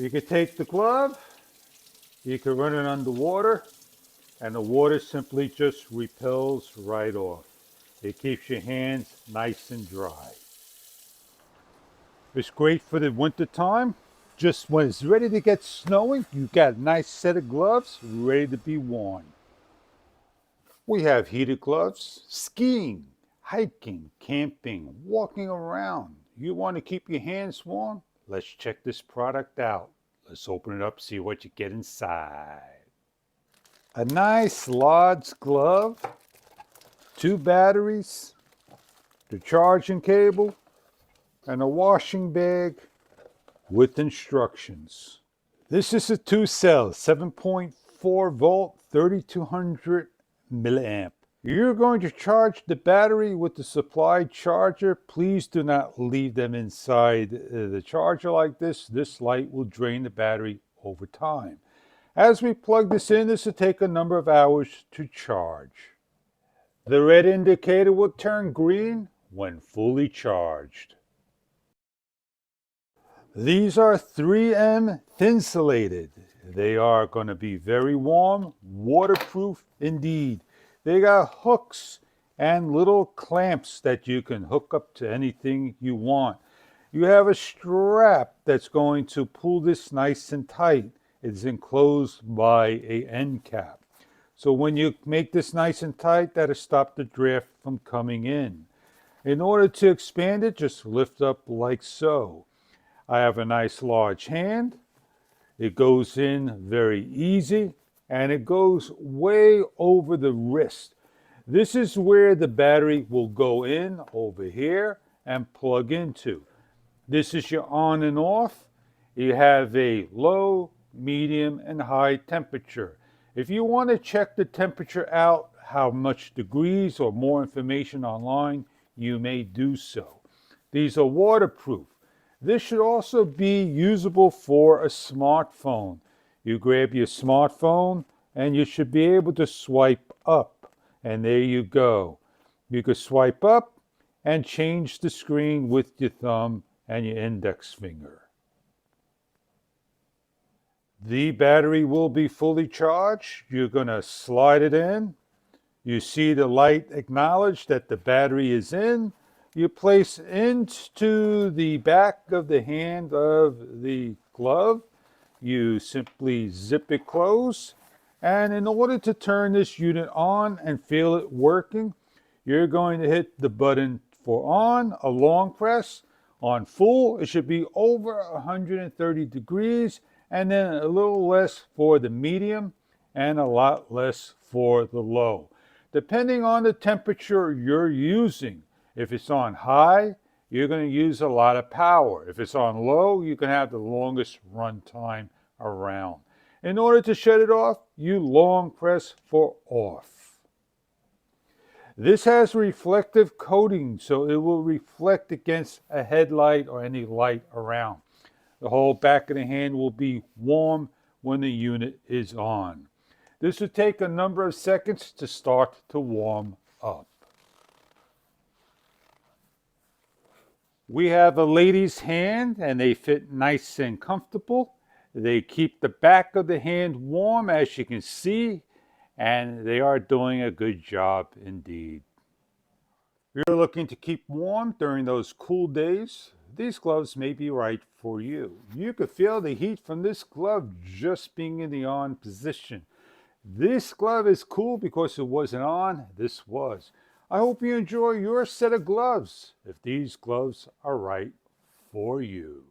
You can take the glove, you can run it underwater, and the water simply just repels right off. It keeps your hands nice and dry. It's great for the winter time. Just when it's ready to get snowing, you've got a nice set of gloves ready to be worn. We have heated gloves, skiing, hiking, camping, walking around. You want to keep your hands warm? Let's check this product out. Let's open it up, see what you get inside. A nice large glove, 2 batteries, the charging cable, and a washing bag with instructions. This is a 2-cell, 7.4 volt, 3200 milliamp. You're going to charge the battery with the supplied charger. Please do not leave them inside the charger like this. This light will drain the battery over time. As we plug this in, this will take a number of hours to charge. The red indicator will turn green when fully charged. These are 3M thin-insulated. They are going to be very warm, waterproof indeed. They got hooks and little clamps that you can hook up to anything you want. You have a strap that's going to pull this nice and tight. It's enclosed by an end cap. So when you make this nice and tight, that'll stop the draft from coming in. In order to expand it, just lift up like so. I have a nice large hand. It goes in very easy, and it goes way over the wrist. This is where the battery will go in over here and plug into. This is your on and off. You have a low, medium, and high temperature. If you want to check the temperature out, how much degrees or more information online, you may do so. These are waterproof. This should also be usable for a smartphone. You grab your smartphone and you should be able to swipe up. And there you go. You could swipe up and change the screen with your thumb and your index finger. The battery will be fully charged. You're going to slide it in. You see the light acknowledge that the battery is in. You place into the back of the hand of the glove. You simply zip it closed. And in order to turn this unit on and feel it working, you're going to hit the button for on, a long press. On full, it should be over 130 degrees, and then a little less for the medium and a lot less for the low. Depending on the temperature you're using. If it's on high, you're going to use a lot of power. If it's on low, you can have the longest run time around. In order to shut it off, you long press for off. This has reflective coating, so it will reflect against a headlight or any light around. The whole back of the hand will be warm when the unit is on. This will take a number of seconds to start to warm up. We have a lady's hand and they fit nice and comfortable. They keep the back of the hand warm, as you can see, and they are doing a good job indeed. If you're looking to keep warm during those cool days, these gloves may be right for you. You could feel the heat from this glove just being in the on position. This glove is cool because it wasn't on, this was. I hope you enjoy your set of gloves if these gloves are right for you.